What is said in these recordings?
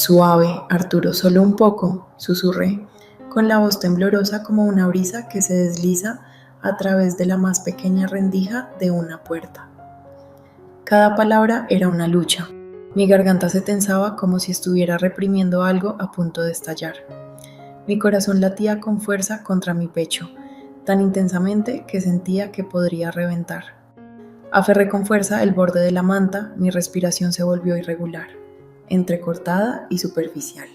Suave, Arturo, solo un poco, susurré, con la voz temblorosa como una brisa que se desliza a través de la más pequeña rendija de una puerta. Cada palabra era una lucha. Mi garganta se tensaba como si estuviera reprimiendo algo a punto de estallar. Mi corazón latía con fuerza contra mi pecho, tan intensamente que sentía que podría reventar. Aferré con fuerza el borde de la manta, mi respiración se volvió irregular, entrecortada y superficial.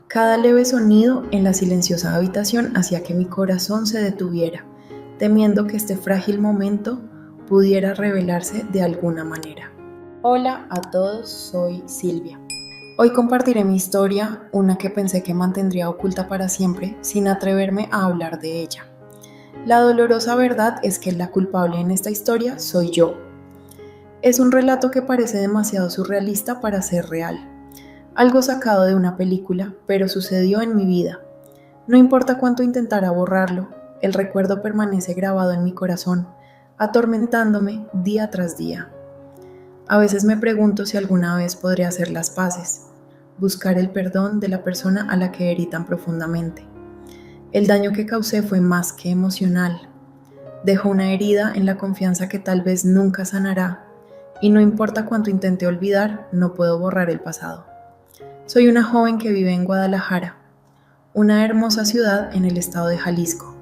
Cada leve sonido en la silenciosa habitación hacía que mi corazón se detuviera, temiendo que este frágil momento pudiera revelarse de alguna manera. Hola a todos, soy Silvia. Hoy compartiré mi historia, una que pensé que mantendría oculta para siempre, sin atreverme a hablar de ella. La dolorosa verdad es que la culpable en esta historia soy yo. Es un relato que parece demasiado surrealista para ser real. Algo sacado de una película, pero sucedió en mi vida. No importa cuánto intentara borrarlo, el recuerdo permanece grabado en mi corazón, atormentándome día tras día. A veces me pregunto si alguna vez podré hacer las paces, buscar el perdón de la persona a la que herí tan profundamente. El daño que causé fue más que emocional. Dejó una herida en la confianza que tal vez nunca sanará, y no importa cuánto intente olvidar, no puedo borrar el pasado. Soy una joven que vive en Guadalajara, una hermosa ciudad en el estado de Jalisco,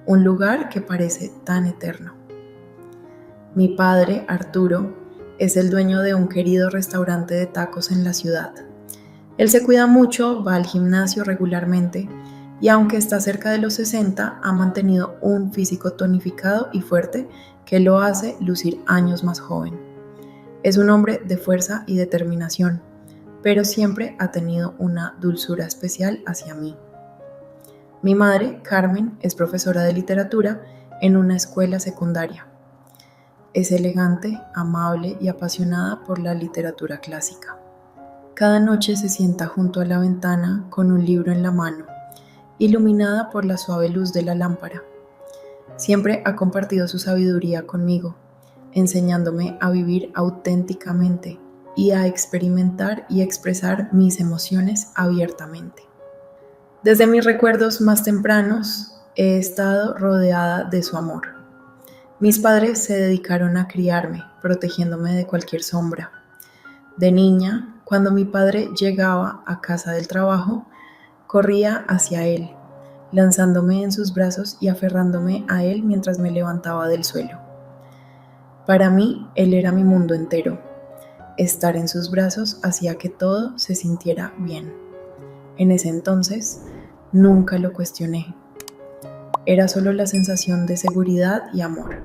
un lugar que parece tan eterno. Mi padre, Arturo, es el dueño de un querido restaurante de tacos en la ciudad. Él se cuida mucho, va al gimnasio regularmente y aunque está cerca de los 60, ha mantenido un físico tonificado y fuerte que lo hace lucir años más joven. Es un hombre de fuerza y determinación, pero siempre ha tenido una dulzura especial hacia mí. Mi madre, Carmen, es profesora de literatura en una escuela secundaria. Es elegante, amable y apasionada por la literatura clásica. Cada noche se sienta junto a la ventana con un libro en la mano, iluminada por la suave luz de la lámpara. Siempre ha compartido su sabiduría conmigo, enseñándome a vivir auténticamente y a experimentar y expresar mis emociones abiertamente. Desde mis recuerdos más tempranos he estado rodeada de su amor. Mis padres se dedicaron a criarme, protegiéndome de cualquier sombra. De niña, cuando mi padre llegaba a casa del trabajo, corría hacia él, lanzándome en sus brazos y aferrándome a él mientras me levantaba del suelo. Para mí, él era mi mundo entero. Estar en sus brazos hacía que todo se sintiera bien. En ese entonces, nunca lo cuestioné. Era solo la sensación de seguridad y amor.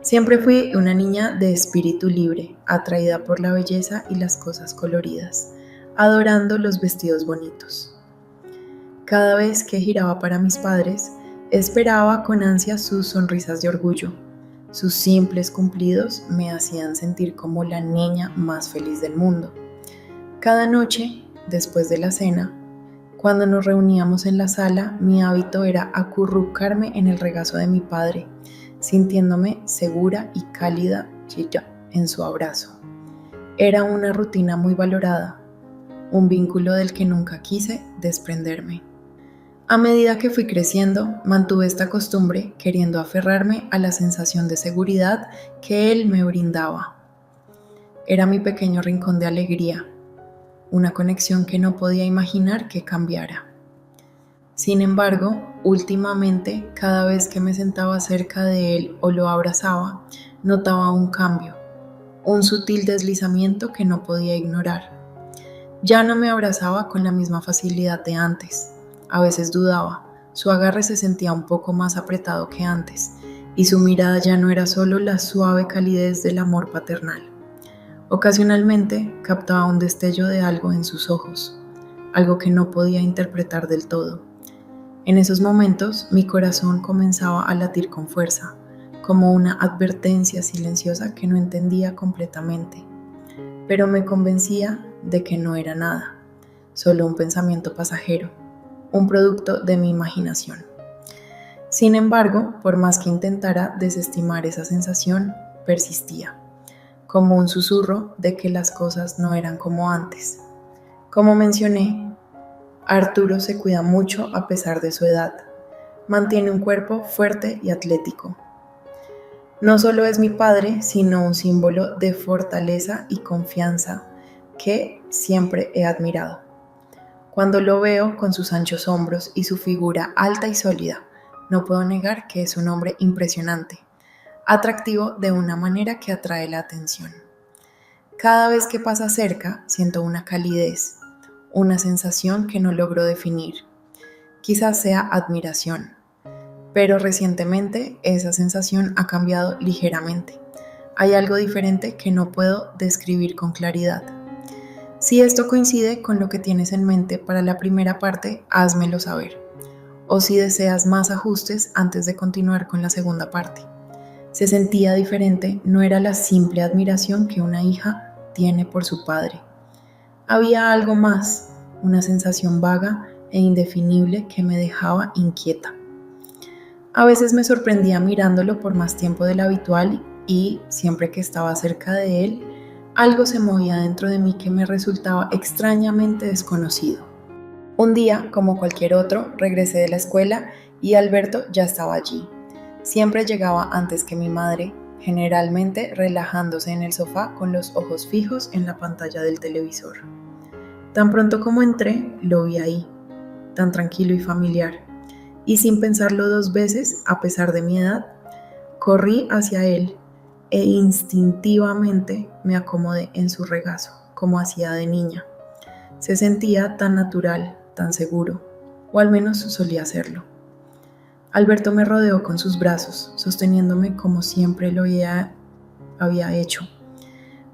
Siempre fui una niña de espíritu libre, atraída por la belleza y las cosas coloridas, adorando los vestidos bonitos. Cada vez que giraba para mis padres, esperaba con ansia sus sonrisas de orgullo. Sus simples cumplidos me hacían sentir como la niña más feliz del mundo. Cada noche, después de la cena, cuando nos reuníamos en la sala, mi hábito era acurrucarme en el regazo de mi padre, sintiéndome segura y cálida en su abrazo. Era una rutina muy valorada, un vínculo del que nunca quise desprenderme. A medida que fui creciendo, mantuve esta costumbre queriendo aferrarme a la sensación de seguridad que él me brindaba. Era mi pequeño rincón de alegría, una conexión que no podía imaginar que cambiara. Sin embargo, últimamente, cada vez que me sentaba cerca de él o lo abrazaba, notaba un cambio, un sutil deslizamiento que no podía ignorar. Ya no me abrazaba con la misma facilidad de antes. A veces dudaba, su agarre se sentía un poco más apretado que antes, y su mirada ya no era solo la suave calidez del amor paternal. Ocasionalmente captaba un destello de algo en sus ojos, algo que no podía interpretar del todo. En esos momentos mi corazón comenzaba a latir con fuerza, como una advertencia silenciosa que no entendía completamente, pero me convencía de que no era nada, solo un pensamiento pasajero, un producto de mi imaginación. Sin embargo, por más que intentara desestimar esa sensación, persistía, como un susurro de que las cosas no eran como antes. Como mencioné, Arturo se cuida mucho a pesar de su edad. Mantiene un cuerpo fuerte y atlético. No solo es mi padre, sino un símbolo de fortaleza y confianza que siempre he admirado. Cuando lo veo con sus anchos hombros y su figura alta y sólida, no puedo negar que es un hombre impresionante, atractivo de una manera que atrae la atención. Cada vez que pasa cerca, siento una calidez, una sensación que no logro definir. Quizás sea admiración, pero recientemente esa sensación ha cambiado ligeramente. Hay algo diferente que no puedo describir con claridad. Si esto coincide con lo que tienes en mente para la primera parte, házmelo saber. O si deseas más ajustes antes de continuar con la segunda parte. Se sentía diferente, no era la simple admiración que una hija tiene por su padre. Había algo más, una sensación vaga e indefinible que me dejaba inquieta. A veces me sorprendía mirándolo por más tiempo del habitual y siempre que estaba cerca de él, algo se movía dentro de mí que me resultaba extrañamente desconocido. Un día, como cualquier otro, regresé de la escuela y Alberto ya estaba allí. Siempre llegaba antes que mi madre, generalmente relajándose en el sofá con los ojos fijos en la pantalla del televisor. Tan pronto como entré, lo vi ahí, tan tranquilo y familiar, y sin pensarlo dos veces, a pesar de mi edad, corrí hacia él e instintivamente me acomodé en su regazo, como hacía de niña. Se sentía tan natural, tan seguro, o al menos solía serlo. Alberto me rodeó con sus brazos, sosteniéndome como siempre lo había hecho,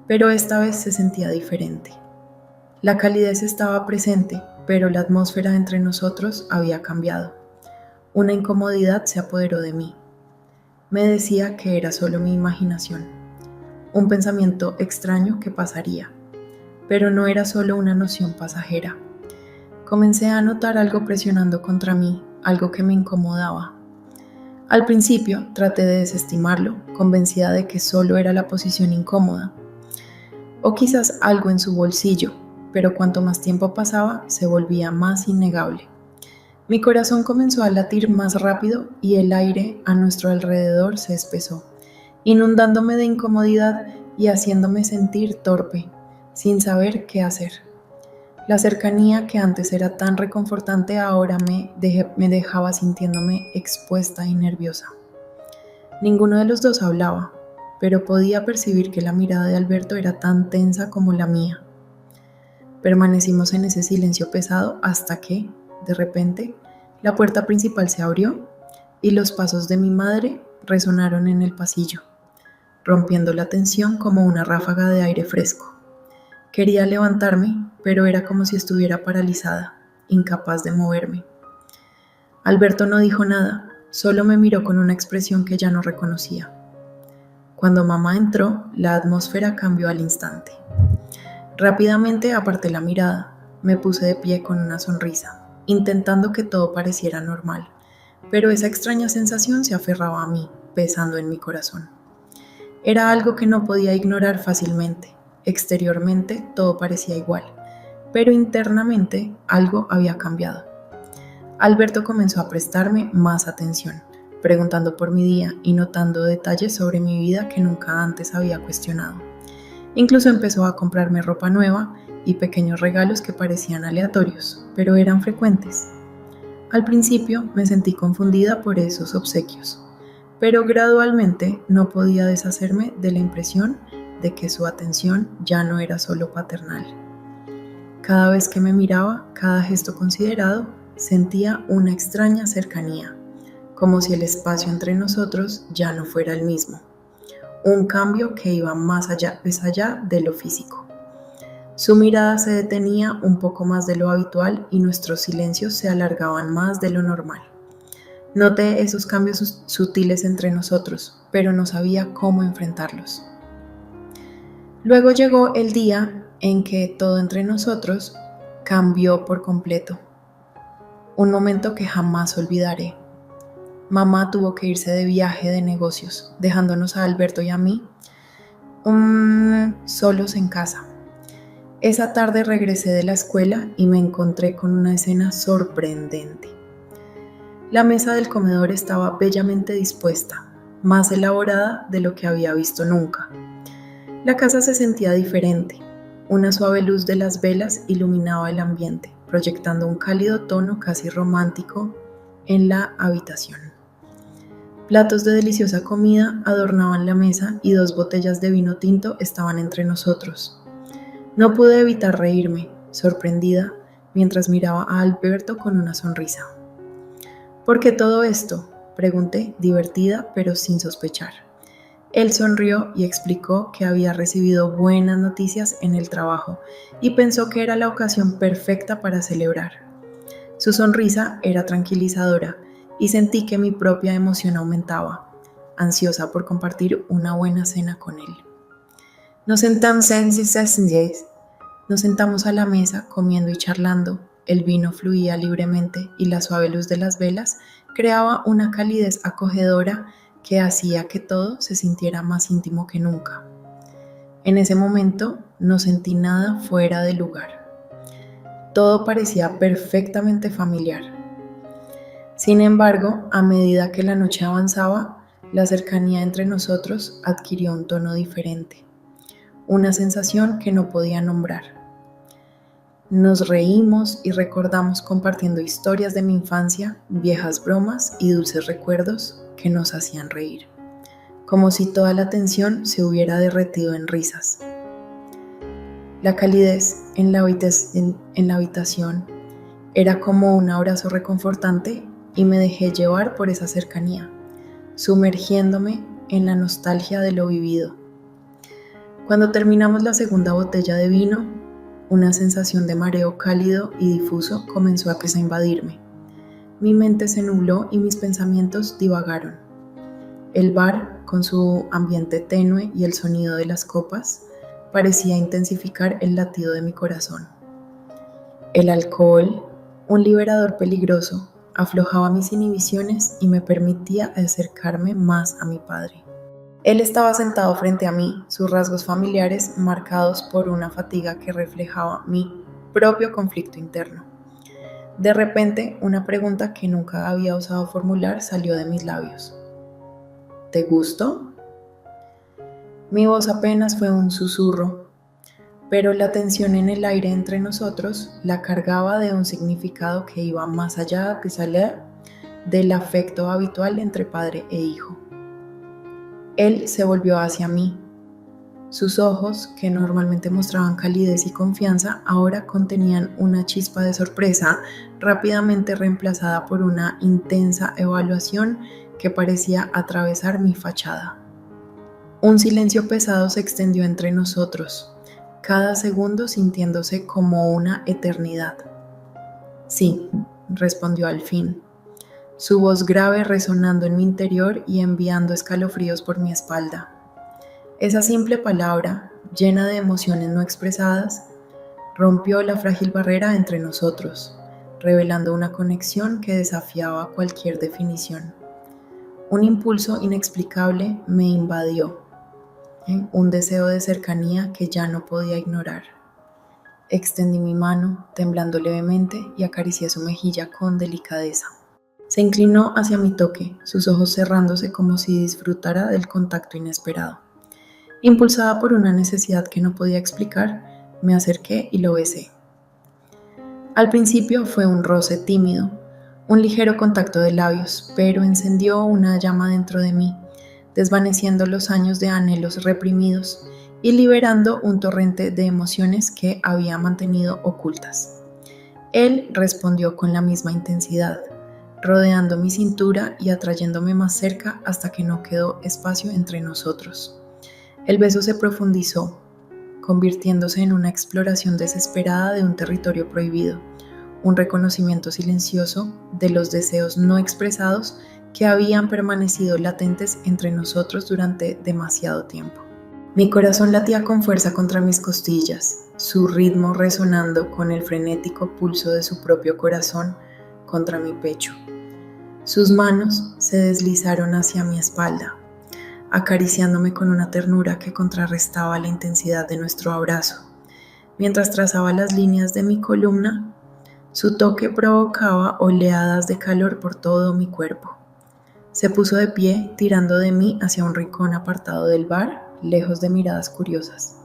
pero esta vez se sentía diferente. La calidez estaba presente, pero la atmósfera entre nosotros había cambiado. Una incomodidad se apoderó de mí. Me decía que era solo mi imaginación, un pensamiento extraño que pasaría, pero no era solo una noción pasajera. Comencé a notar algo presionando contra mí, algo que me incomodaba. Al principio traté de desestimarlo, convencida de que solo era la posición incómoda, o quizás algo en su bolsillo, pero cuanto más tiempo pasaba, se volvía más innegable. Mi corazón comenzó a latir más rápido y el aire a nuestro alrededor se espesó, inundándome de incomodidad y haciéndome sentir torpe, sin saber qué hacer. La cercanía que antes era tan reconfortante ahora me dejaba sintiéndome expuesta y nerviosa. Ninguno de los dos hablaba, pero podía percibir que la mirada de Alberto era tan tensa como la mía. Permanecimos en ese silencio pesado hasta que, de repente, la puerta principal se abrió y los pasos de mi madre resonaron en el pasillo, rompiendo la tensión como una ráfaga de aire fresco. Quería levantarme, pero era como si estuviera paralizada, incapaz de moverme. Alberto no dijo nada, solo me miró con una expresión que ya no reconocía. Cuando mamá entró, la atmósfera cambió al instante. Rápidamente aparté la mirada, me puse de pie con una sonrisa, intentando que todo pareciera normal, pero esa extraña sensación se aferraba a mí, pesando en mi corazón. Era algo que no podía ignorar fácilmente. Exteriormente todo parecía igual, pero internamente algo había cambiado. Alberto comenzó a prestarme más atención, preguntando por mi día y notando detalles sobre mi vida que nunca antes había cuestionado. Incluso empezó a comprarme ropa nueva y pequeños regalos que parecían aleatorios, pero eran frecuentes. Al principio me sentí confundida por esos obsequios, pero gradualmente no podía deshacerme de la impresión de que su atención ya no era solo paternal. Cada vez que me miraba, cada gesto considerado, sentía una extraña cercanía, como si el espacio entre nosotros ya no fuera el mismo. Un cambio que iba más allá de lo físico. Su mirada se detenía un poco más de lo habitual y nuestros silencios se alargaban más de lo normal. Noté esos cambios sutiles entre nosotros, pero no sabía cómo enfrentarlos. Luego llegó el día en que todo entre nosotros cambió por completo. Un momento que jamás olvidaré. Mamá tuvo que irse de viaje de negocios, dejándonos a Alberto y a mí solos en casa. Esa tarde regresé de la escuela y me encontré con una escena sorprendente. La mesa del comedor estaba bellamente dispuesta, más elaborada de lo que había visto nunca. La casa se sentía diferente. Una suave luz de las velas iluminaba el ambiente, proyectando un cálido tono casi romántico en la habitación. Platos de deliciosa comida adornaban la mesa y 2 botellas de vino tinto estaban entre nosotros. No pude evitar reírme, sorprendida, mientras miraba a Alberto con una sonrisa. ¿Por qué todo esto?, pregunté, divertida pero sin sospechar. Él sonrió y explicó que había recibido buenas noticias en el trabajo y pensó que era la ocasión perfecta para celebrar. Su sonrisa era tranquilizadora y sentí que mi propia emoción aumentaba, ansiosa por compartir una buena cena con él. Nos sentamos a la mesa comiendo y charlando. El vino fluía libremente y la suave luz de las velas creaba una calidez acogedora que hacía que todo se sintiera más íntimo que nunca. En ese momento no sentí nada fuera de lugar. Todo parecía perfectamente familiar. Sin embargo, a medida que la noche avanzaba, la cercanía entre nosotros adquirió un tono diferente, una sensación que no podía nombrar. Nos reímos y recordamos compartiendo historias de mi infancia, viejas bromas y dulces recuerdos que nos hacían reír, como si toda la tensión se hubiera derretido en risas. La calidez en la habitación era como un abrazo reconfortante y me dejé llevar por esa cercanía, sumergiéndome en la nostalgia de lo vivido. Cuando terminamos la segunda botella de vino, una sensación de mareo cálido y difuso comenzó a invadirme. Mi mente se nubló y mis pensamientos divagaron. El bar, con su ambiente tenue y el sonido de las copas, parecía intensificar el latido de mi corazón. El alcohol, un liberador peligroso, aflojaba mis inhibiciones y me permitía acercarme más a mi padre. Él estaba sentado frente a mí, sus rasgos familiares marcados por una fatiga que reflejaba mi propio conflicto interno. De repente, una pregunta que nunca había osado formular salió de mis labios. ¿Te gustó? Mi voz apenas fue un susurro, pero la tensión en el aire entre nosotros la cargaba de un significado que iba más allá del afecto habitual entre padre e hijo. Él se volvió hacia mí. Sus ojos, que normalmente mostraban calidez y confianza, ahora contenían una chispa de sorpresa, rápidamente reemplazada por una intensa evaluación que parecía atravesar mi fachada. Un silencio pesado se extendió entre nosotros, cada segundo sintiéndose como una eternidad. Sí, respondió al fin, su voz grave resonando en mi interior y enviando escalofríos por mi espalda. Esa simple palabra, llena de emociones no expresadas, rompió la frágil barrera entre nosotros, revelando una conexión que desafiaba cualquier definición. Un impulso inexplicable me invadió, un deseo de cercanía que ya no podía ignorar. Extendí mi mano, temblando levemente, y acaricié su mejilla con delicadeza. Se inclinó hacia mi toque, sus ojos cerrándose como si disfrutara del contacto inesperado. Impulsada por una necesidad que no podía explicar, me acerqué y lo besé. Al principio fue un roce tímido, un ligero contacto de labios, pero encendió una llama dentro de mí, desvaneciendo los años de anhelos reprimidos y liberando un torrente de emociones que había mantenido ocultas. Él respondió con la misma intensidad, rodeando mi cintura y atrayéndome más cerca hasta que no quedó espacio entre nosotros. El beso se profundizó, convirtiéndose en una exploración desesperada de un territorio prohibido, un reconocimiento silencioso de los deseos no expresados que habían permanecido latentes entre nosotros durante demasiado tiempo. Mi corazón latía con fuerza contra mis costillas, su ritmo resonando con el frenético pulso de su propio corazón contra mi pecho. Sus manos se deslizaron hacia mi espalda, acariciándome con una ternura que contrarrestaba la intensidad de nuestro abrazo. Mientras trazaba las líneas de mi columna, su toque provocaba oleadas de calor por todo mi cuerpo. Se puso de pie, tirando de mí hacia un rincón apartado del bar, lejos de miradas curiosas.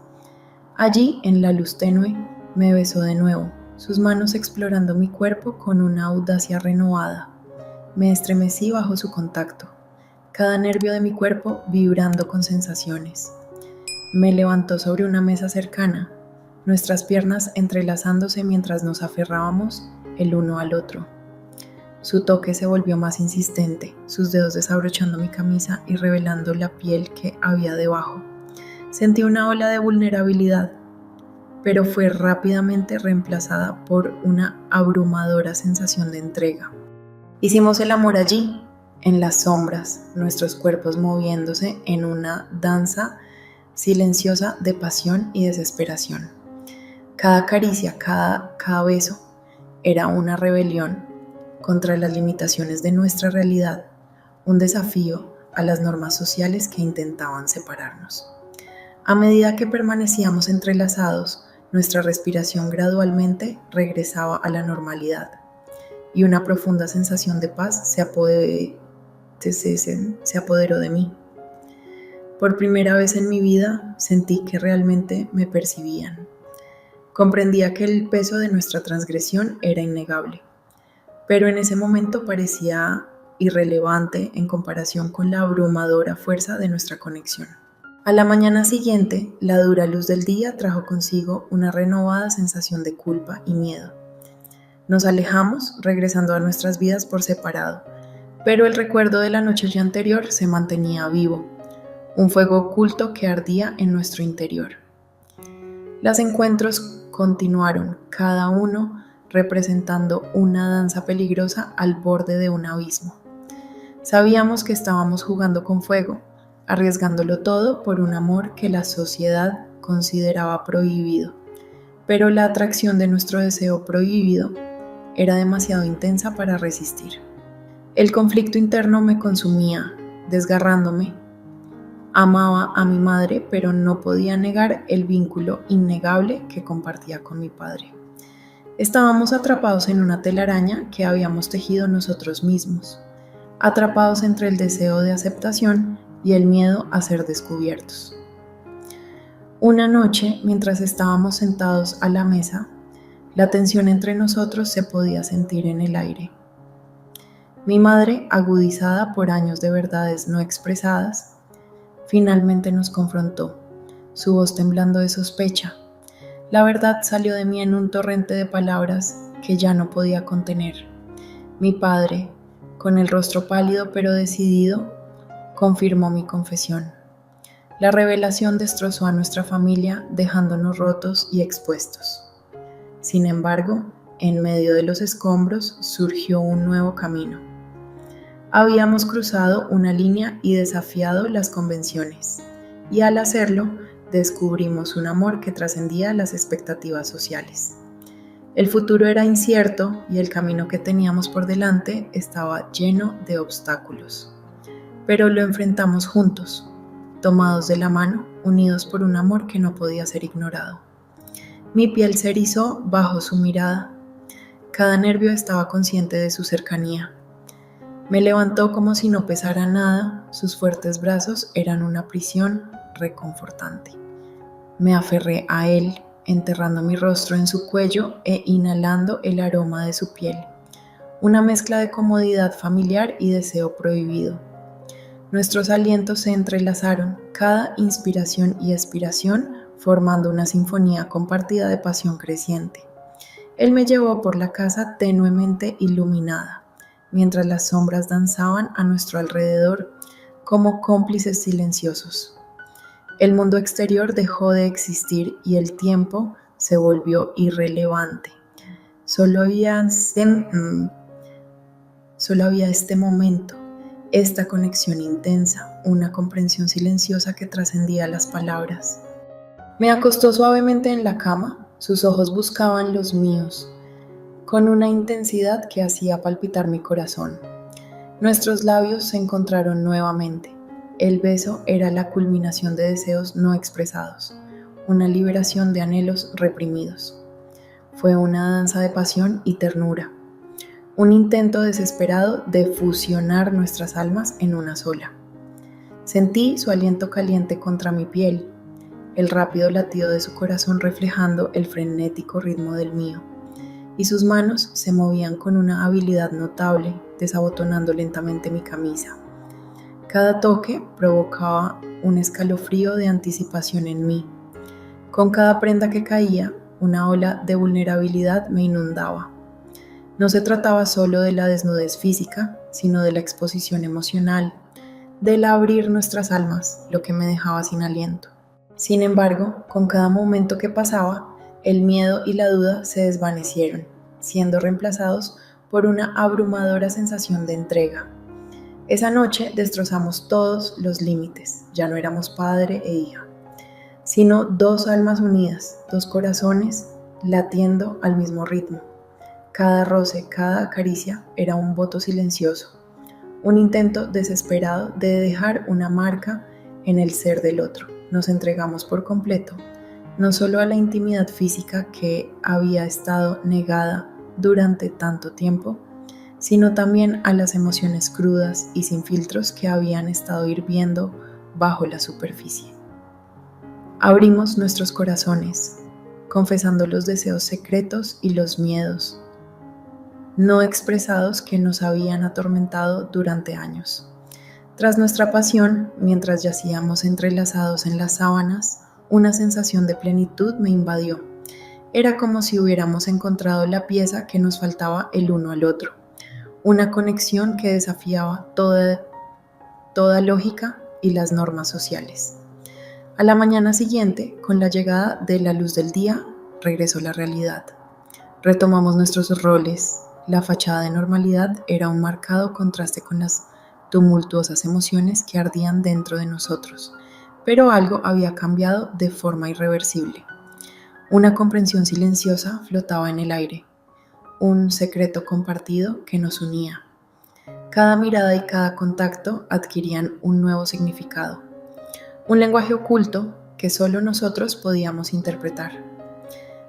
Allí, en la luz tenue, me besó de nuevo, sus manos explorando mi cuerpo con una audacia renovada. Me estremecí bajo su contacto, cada nervio de mi cuerpo vibrando con sensaciones. Me levantó sobre una mesa cercana, nuestras piernas entrelazándose mientras nos aferrábamos el uno al otro. Su toque se volvió más insistente, sus dedos desabrochando mi camisa y revelando la piel que había debajo. Sentí una ola de vulnerabilidad, pero fue rápidamente reemplazada por una abrumadora sensación de entrega. Hicimos el amor allí, en las sombras, nuestros cuerpos moviéndose en una danza silenciosa de pasión y desesperación. Cada caricia, cada beso era una rebelión contra las limitaciones de nuestra realidad, un desafío a las normas sociales que intentaban separarnos. A medida que permanecíamos entrelazados, nuestra respiración gradualmente regresaba a la normalidad y una profunda sensación de paz se apoderó de mí. Por primera vez en mi vida sentí que realmente me percibían. Comprendía que el peso de nuestra transgresión era innegable, pero en ese momento parecía irrelevante en comparación con la abrumadora fuerza de nuestra conexión. A la mañana siguiente, la dura luz del día trajo consigo una renovada sensación de culpa y miedo. Nos alejamos, regresando a nuestras vidas por separado, pero el recuerdo de la noche anterior se mantenía vivo, un fuego oculto que ardía en nuestro interior. Los encuentros continuaron, cada uno representando una danza peligrosa al borde de un abismo. Sabíamos que estábamos jugando con fuego, arriesgándolo todo por un amor que la sociedad consideraba prohibido, pero la atracción de nuestro deseo prohibido era demasiado intensa para resistir. El conflicto interno me consumía, desgarrándome. Amaba a mi madre, pero no podía negar el vínculo innegable que compartía con mi padre. Estábamos atrapados en una telaraña que habíamos tejido nosotros mismos, atrapados entre el deseo de aceptación y el miedo a ser descubiertos. Una noche, mientras estábamos sentados a la mesa, la tensión entre nosotros se podía sentir en el aire. Mi madre, agudizada por años de verdades no expresadas, finalmente nos confrontó, su voz temblando de sospecha. La verdad salió de mí en un torrente de palabras que ya no podía contener. Mi padre, con el rostro pálido pero decidido, confirmó mi confesión. La revelación destrozó a nuestra familia, dejándonos rotos y expuestos. Sin embargo, en medio de los escombros surgió un nuevo camino. Habíamos cruzado una línea y desafiado las convenciones, y al hacerlo, descubrimos un amor que trascendía las expectativas sociales. El futuro era incierto y el camino que teníamos por delante estaba lleno de obstáculos. Pero lo enfrentamos juntos, tomados de la mano, unidos por un amor que no podía ser ignorado. Mi piel se erizó bajo su mirada. Cada nervio estaba consciente de su cercanía. Me levantó como si no pesara nada, sus fuertes brazos eran una prisión reconfortante. Me aferré a él, enterrando mi rostro en su cuello e inhalando el aroma de su piel, una mezcla de comodidad familiar y deseo prohibido. Nuestros alientos se entrelazaron, cada inspiración y expiración formando una sinfonía compartida de pasión creciente. Él me llevó por la casa tenuemente iluminada, mientras las sombras danzaban a nuestro alrededor como cómplices silenciosos. El mundo exterior dejó de existir y el tiempo se volvió irrelevante. Solo había este momento, esta conexión intensa, una comprensión silenciosa que trascendía las palabras. Me acostó suavemente en la cama, sus ojos buscaban los míos, con una intensidad que hacía palpitar mi corazón. Nuestros labios se encontraron nuevamente. El beso era la culminación de deseos no expresados, una liberación de anhelos reprimidos. Fue una danza de pasión y ternura, un intento desesperado de fusionar nuestras almas en una sola. Sentí su aliento caliente contra mi piel, el rápido latido de su corazón reflejando el frenético ritmo del mío, y sus manos se movían con una habilidad notable, desabotonando lentamente mi camisa. Cada toque provocaba un escalofrío de anticipación en mí. Con cada prenda que caía, una ola de vulnerabilidad me inundaba. No se trataba solo de la desnudez física, sino de la exposición emocional, del abrir nuestras almas, lo que me dejaba sin aliento. Sin embargo, con cada momento que pasaba, el miedo y la duda se desvanecieron, siendo reemplazados por una abrumadora sensación de entrega. Esa noche destrozamos todos los límites, ya no éramos padre e hija, sino dos almas unidas, dos corazones latiendo al mismo ritmo. Cada roce, cada caricia era un voto silencioso, un intento desesperado de dejar una marca en el ser del otro. Nos entregamos por completo, no solo a la intimidad física que había estado negada durante tanto tiempo, sino también a las emociones crudas y sin filtros que habían estado hirviendo bajo la superficie. Abrimos nuestros corazones, confesando los deseos secretos y los miedos no expresados que nos habían atormentado durante años. Tras nuestra pasión, mientras yacíamos entrelazados en las sábanas, una sensación de plenitud me invadió. Era como si hubiéramos encontrado la pieza que nos faltaba el uno al otro, una conexión que desafiaba toda lógica y las normas sociales. A la mañana siguiente, con la llegada de la luz del día, regresó la realidad. Retomamos nuestros roles. La fachada de normalidad era un marcado contraste con las tumultuosas emociones que ardían dentro de nosotros, pero algo había cambiado de forma irreversible. Una comprensión silenciosa flotaba en el aire, un secreto compartido que nos unía. Cada mirada y cada contacto adquirían un nuevo significado, un lenguaje oculto que solo nosotros podíamos interpretar.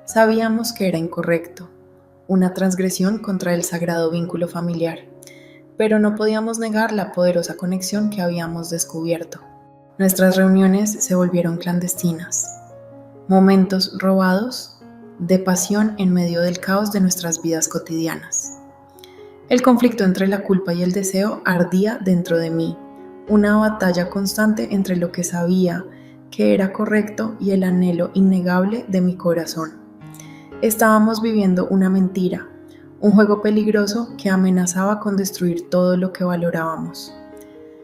Sabíamos que era incorrecto, una transgresión contra el sagrado vínculo familiar, pero no podíamos negar la poderosa conexión que habíamos descubierto. Nuestras reuniones se volvieron clandestinas, momentos robados de pasión en medio del caos de nuestras vidas cotidianas. El conflicto entre la culpa y el deseo ardía dentro de mí, una batalla constante entre lo que sabía que era correcto y el anhelo innegable de mi corazón. Estábamos viviendo una mentira, un juego peligroso que amenazaba con destruir todo lo que valorábamos.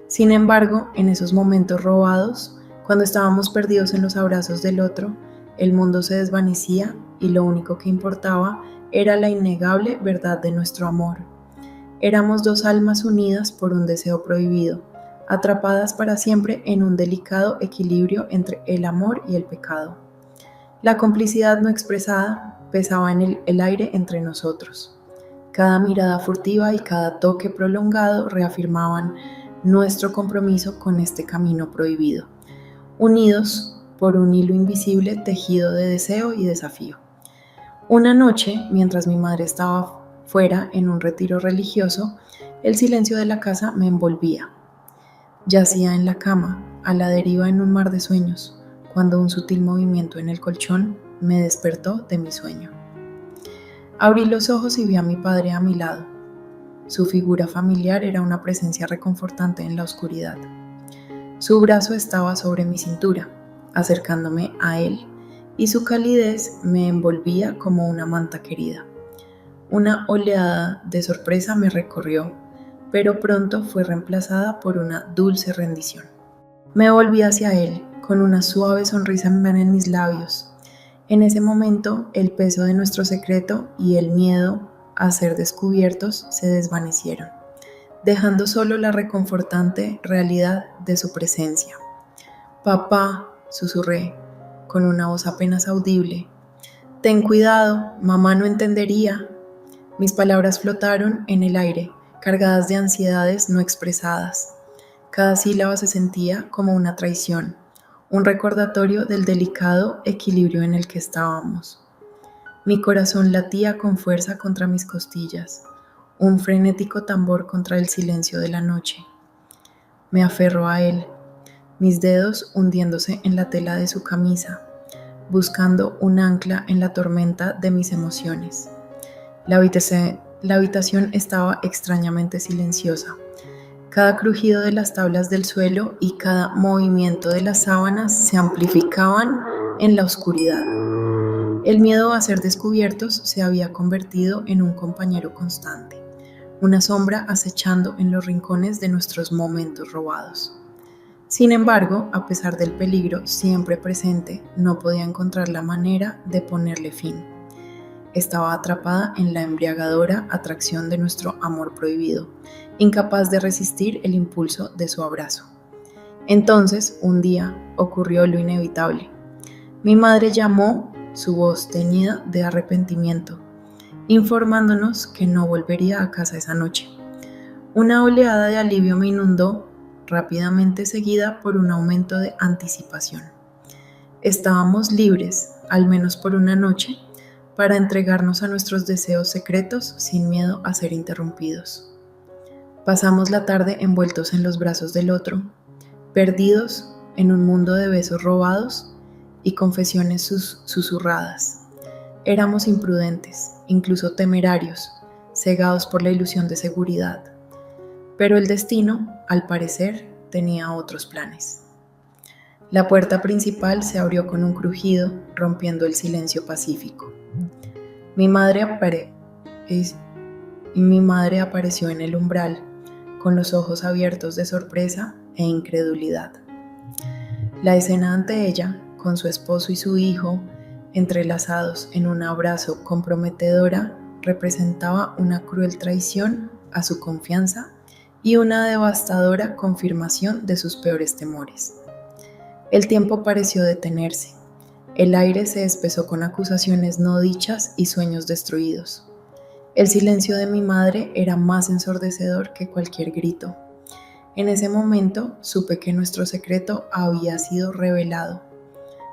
Sin embargo, en esos momentos robados, cuando estábamos perdidos en los abrazos del otro, el mundo se desvanecía y lo único que importaba era la innegable verdad de nuestro amor. Éramos dos almas unidas por un deseo prohibido, atrapadas para siempre en un delicado equilibrio entre el amor y el pecado. La complicidad no expresada pesaba en el aire entre nosotros. Cada mirada furtiva y cada toque prolongado reafirmaban nuestro compromiso con este camino prohibido, unidos por un hilo invisible tejido de deseo y desafío. Una noche, mientras mi madre estaba fuera en un retiro religioso, el silencio de la casa me envolvía. Yacía en la cama, a la deriva en un mar de sueños, cuando un sutil movimiento en el colchón me despertó de mi sueño. Abrí los ojos y vi a mi padre a mi lado. Su figura familiar era una presencia reconfortante en la oscuridad. Su brazo estaba sobre mi cintura, acercándome a él, y su calidez me envolvía como una manta querida. Una oleada de sorpresa me recorrió, pero pronto fue reemplazada por una dulce rendición. Me volví hacia él, con una suave sonrisa en mis labios. En ese momento, el peso de nuestro secreto y el miedo a ser descubiertos se desvanecieron, dejando solo la reconfortante realidad de su presencia. «Papá», susurré, con una voz apenas audible. «Ten cuidado, mamá no entendería». Mis palabras flotaron en el aire, cargadas de ansiedades no expresadas. Cada sílaba se sentía como una traición, un recordatorio del delicado equilibrio en el que estábamos. Mi corazón latía con fuerza contra mis costillas, un frenético tambor contra el silencio de la noche. Me aferro a él, mis dedos hundiéndose en la tela de su camisa, buscando un ancla en la tormenta de mis emociones. La habitación estaba extrañamente silenciosa. Cada crujido de las tablas del suelo y cada movimiento de las sábanas se amplificaban en la oscuridad. El miedo a ser descubiertos se había convertido en un compañero constante, una sombra acechando en los rincones de nuestros momentos robados. Sin embargo, a pesar del peligro siempre presente, no podía encontrar la manera de ponerle fin. Estaba atrapada en la embriagadora atracción de nuestro amor prohibido, incapaz de resistir el impulso de su abrazo. Entonces, un día, ocurrió lo inevitable. Mi madre llamó, su voz teñida de arrepentimiento, informándonos que no volvería a casa esa noche. Una oleada de alivio me inundó, rápidamente seguida por un aumento de anticipación. Estábamos libres, al menos por una noche, para entregarnos a nuestros deseos secretos sin miedo a ser interrumpidos. Pasamos la tarde envueltos en los brazos del otro, perdidos en un mundo de besos robados y confesiones susurradas. Éramos imprudentes, incluso temerarios, cegados por la ilusión de seguridad. Pero el destino, al parecer, tenía otros planes. La puerta principal se abrió con un crujido, rompiendo el silencio pacífico. Mi madre apareció en el umbral, con los ojos abiertos de sorpresa e incredulidad. La escena ante ella, con su esposo y su hijo, entrelazados en un abrazo comprometedora, representaba una cruel traición a su confianza y una devastadora confirmación de sus peores temores. El tiempo pareció detenerse. El aire se espesó con acusaciones no dichas y sueños destruidos. El silencio de mi madre era más ensordecedor que cualquier grito. En ese momento supe que nuestro secreto había sido revelado.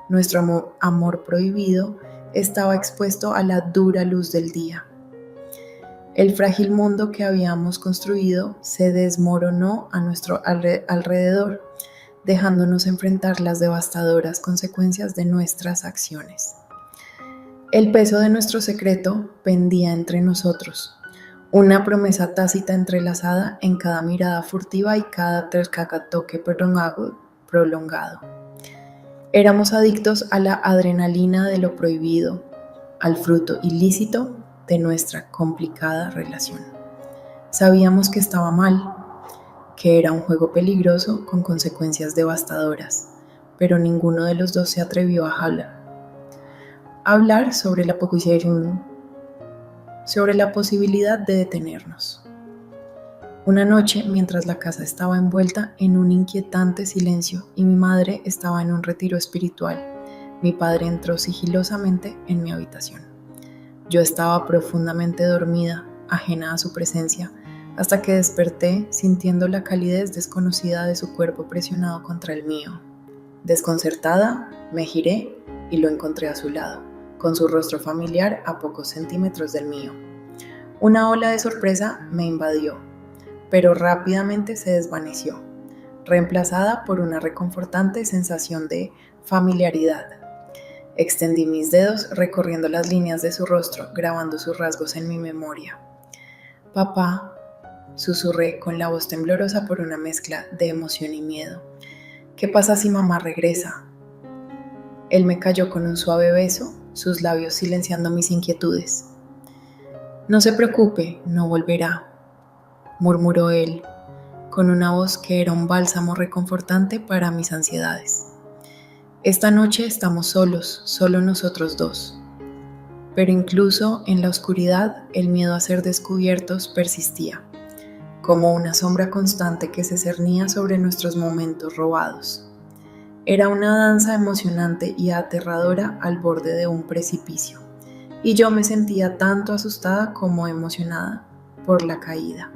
Nuestro amor prohibido estaba expuesto a la dura luz del día. El frágil mundo que habíamos construido se desmoronó a nuestro alrededor, dejándonos enfrentar las devastadoras consecuencias de nuestras acciones. El peso de nuestro secreto pendía entre nosotros, una promesa tácita entrelazada en cada mirada furtiva y cada toque prolongado. Éramos adictos a la adrenalina de lo prohibido, al fruto ilícito de nuestra complicada relación. Sabíamos que estaba mal, que era un juego peligroso con consecuencias devastadoras, pero ninguno de los dos se atrevió a hablar sobre la posibilidad de detenernos. Una noche, mientras la casa estaba envuelta en un inquietante silencio y mi madre estaba en un retiro espiritual, mi padre entró sigilosamente en mi habitación. Yo estaba profundamente dormida, ajena a su presencia, hasta que desperté sintiendo la calidez desconocida de su cuerpo presionado contra el mío. Desconcertada, me giré y lo encontré a su lado, con su rostro familiar a pocos centímetros del mío. Una ola de sorpresa me invadió, pero rápidamente se desvaneció, reemplazada por una reconfortante sensación de familiaridad. Extendí mis dedos recorriendo las líneas de su rostro, grabando sus rasgos en mi memoria. «Papá», susurré con la voz temblorosa por una mezcla de emoción y miedo. «¿Qué pasa si mamá regresa?» Él me cayó con un suave beso, sus labios silenciando mis inquietudes. «No se preocupe, no volverá», murmuró él, con una voz que era un bálsamo reconfortante para mis ansiedades. «Esta noche estamos solos, solo nosotros dos». Pero incluso en la oscuridad, el miedo a ser descubiertos persistía, como una sombra constante que se cernía sobre nuestros momentos robados. Era una danza emocionante y aterradora al borde de un precipicio, y yo me sentía tanto asustada como emocionada por la caída.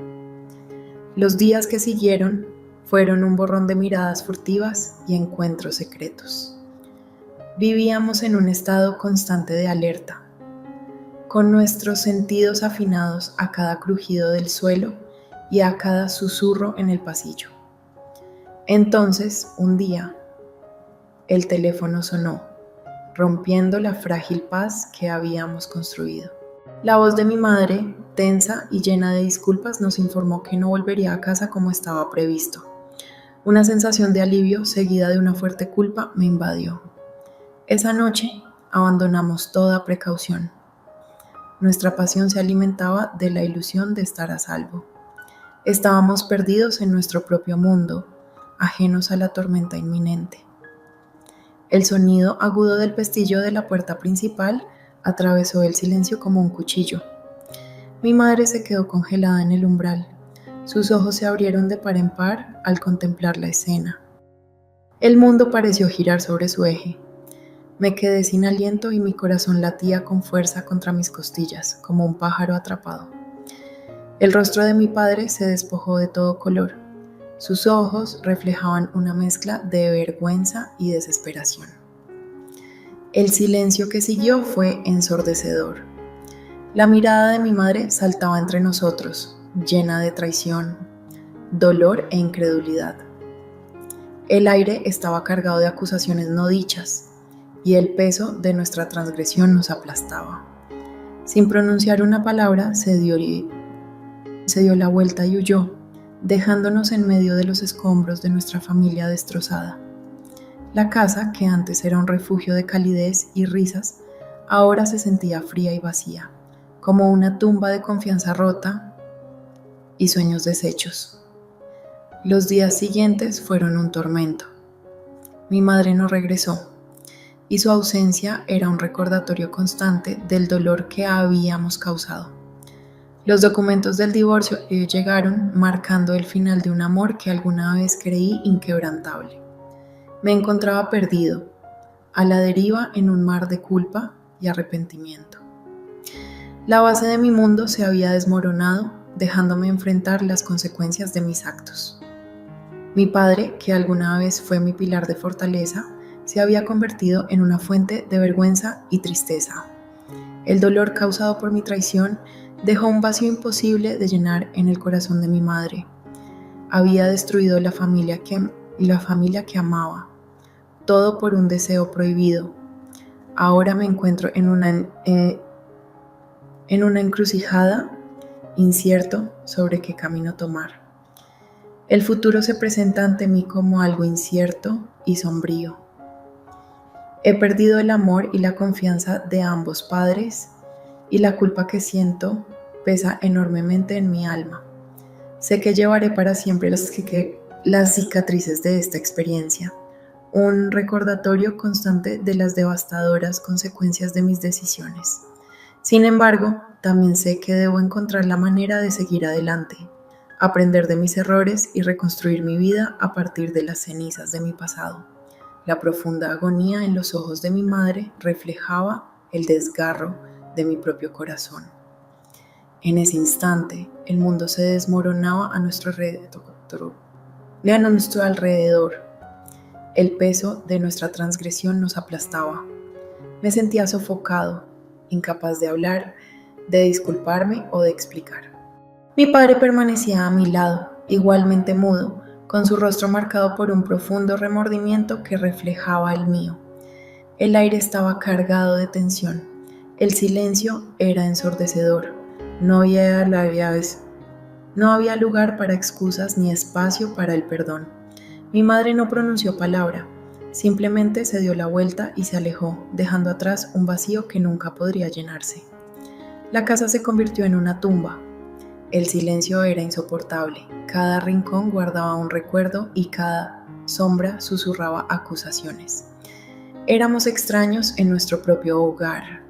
Los días que siguieron Fueron un borrón de miradas furtivas y encuentros secretos. Vivíamos en un estado constante de alerta, con nuestros sentidos afinados a cada crujido del suelo y a cada susurro en el pasillo. Entonces, un día, el teléfono sonó, rompiendo la frágil paz que habíamos construido. La voz de mi madre, tensa y llena de disculpas, nos informó que no volvería a casa como estaba previsto. Una sensación de alivio, seguida de una fuerte culpa, me invadió. Esa noche, abandonamos toda precaución. Nuestra pasión se alimentaba de la ilusión de estar a salvo. Estábamos perdidos en nuestro propio mundo, ajenos a la tormenta inminente. El sonido agudo del pestillo de la puerta principal atravesó el silencio como un cuchillo. Mi madre se quedó congelada en el umbral. Sus ojos se abrieron de par en par al contemplar la escena. El mundo pareció girar sobre su eje. Me quedé sin aliento y mi corazón latía con fuerza contra mis costillas, como un pájaro atrapado. El rostro de mi padre se despojó de todo color. Sus ojos reflejaban una mezcla de vergüenza y desesperación. El silencio que siguió fue ensordecedor. La mirada de mi madre saltaba entre nosotros, llena de traición, dolor e incredulidad. El aire estaba cargado de acusaciones no dichas, y el peso de nuestra transgresión nos aplastaba. Sin pronunciar una palabra, se dio la vuelta y huyó, dejándonos en medio de los escombros de nuestra familia destrozada. La casa, que antes era un refugio de calidez y risas, ahora se sentía fría y vacía, como una tumba de confianza rota y sueños deshechos. Los días siguientes fueron un tormento. Mi madre no regresó, y su ausencia era un recordatorio constante del dolor que habíamos causado. Los documentos del divorcio llegaron marcando el final de un amor que alguna vez creí inquebrantable. Me encontraba perdido, a la deriva en un mar de culpa y arrepentimiento. La base de mi mundo se había desmoronado, dejándome enfrentar las consecuencias de mis actos. Mi padre, que alguna vez fue mi pilar de fortaleza, se había convertido en una fuente de vergüenza y tristeza. El dolor causado por mi traición dejó un vacío imposible de llenar en el corazón de mi madre. Había destruido la familia que amaba, todo por un deseo prohibido. Ahora me encuentro en una encrucijada, incierto sobre qué camino tomar. El futuro se presenta ante mí como algo incierto y sombrío. He perdido el amor y la confianza de ambos padres, y la culpa que siento pesa enormemente en mi alma. Sé que llevaré para siempre las cicatrices de esta experiencia, un recordatorio constante de las devastadoras consecuencias de mis decisiones. Sin embargo, también sé que debo encontrar la manera de seguir adelante, aprender de mis errores y reconstruir mi vida a partir de las cenizas de mi pasado. La profunda agonía en los ojos de mi madre reflejaba el desgarro de mi propio corazón. En ese instante, el mundo se desmoronaba a nuestro alrededor. El peso de nuestra transgresión nos aplastaba. Me sentía sofocado, incapaz de hablar, de disculparme o de explicar. Mi padre permanecía a mi lado, igualmente mudo, con su rostro marcado por un profundo remordimiento que reflejaba el mío. El aire estaba cargado de tensión. El silencio era ensordecedor. No había lugar para excusas ni espacio para el perdón. Mi madre no pronunció palabra. Simplemente se dio la vuelta y se alejó, dejando atrás un vacío que nunca podría llenarse. La casa se convirtió en una tumba. El silencio era insoportable. Cada rincón guardaba un recuerdo y cada sombra susurraba acusaciones. Éramos extraños en nuestro propio hogar.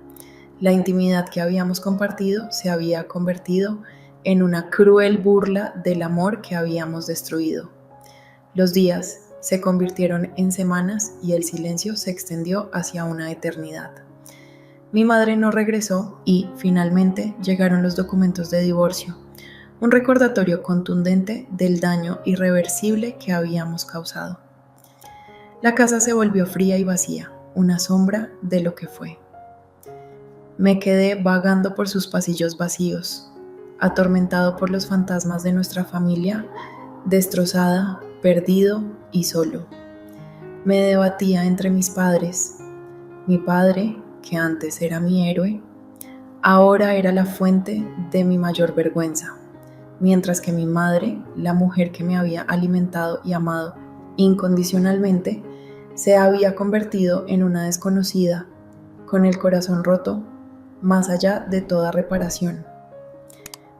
La intimidad que habíamos compartido se había convertido en una cruel burla del amor que habíamos destruido. Los días se convirtieron en semanas y el silencio se extendió hacia una eternidad. Mi madre no regresó y, finalmente, llegaron los documentos de divorcio. un recordatorio contundente del daño irreversible que habíamos causado. La casa se volvió fría y vacía, una sombra de lo que fue. Me quedé vagando por sus pasillos vacíos, atormentado por los fantasmas de nuestra familia, destrozada, perdido y solo. Me debatía entre mis padres. Mi padre, que antes era mi héroe, ahora era la fuente de mi mayor vergüenza, mientras que mi madre, la mujer que me había alimentado y amado incondicionalmente, se había convertido en una desconocida, con el corazón roto, más allá de toda reparación.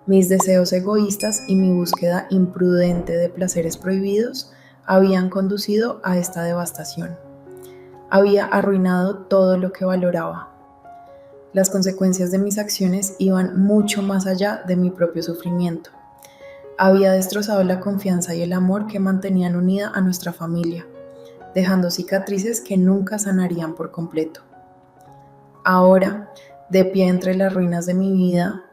Mis deseos egoístas y mi búsqueda imprudente de placeres prohibidos habían conducido a esta devastación. Había arruinado todo lo que valoraba. Las consecuencias de mis acciones iban mucho más allá de mi propio sufrimiento. Había destrozado la confianza y el amor que mantenían unida a nuestra familia, dejando cicatrices que nunca sanarían por completo. Ahora, de pie entre las ruinas de mi vida,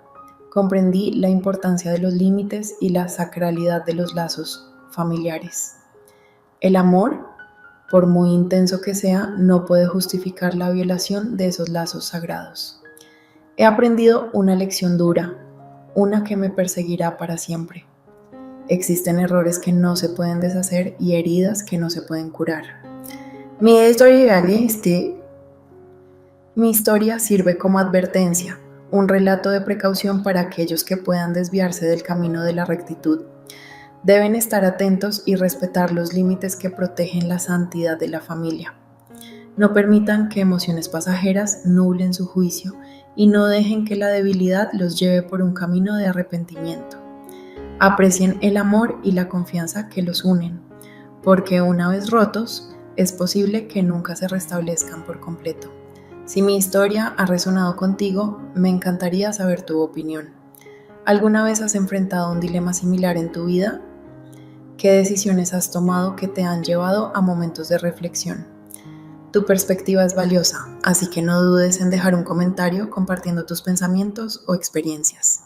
comprendí la importancia de los límites y la sacralidad de los lazos familiares. El amor, por muy intenso que sea, no puede justificar la violación de esos lazos sagrados. He aprendido una lección dura, una que me perseguirá para siempre. Existen errores que no se pueden deshacer y heridas que no se pueden curar. Mi historia sirve como advertencia, un relato de precaución para aquellos que puedan desviarse del camino de la rectitud. Deben estar atentos y respetar los límites que protegen la santidad de la familia. No permitan que emociones pasajeras nublen su juicio y no dejen que la debilidad los lleve por un camino de arrepentimiento. Aprecien el amor y la confianza que los unen, porque una vez rotos, es posible que nunca se restablezcan por completo. Si mi historia ha resonado contigo, me encantaría saber tu opinión. ¿Alguna vez has enfrentado un dilema similar en tu vida? ¿Qué decisiones has tomado que te han llevado a momentos de reflexión? Tu perspectiva es valiosa, así que no dudes en dejar un comentario compartiendo tus pensamientos o experiencias.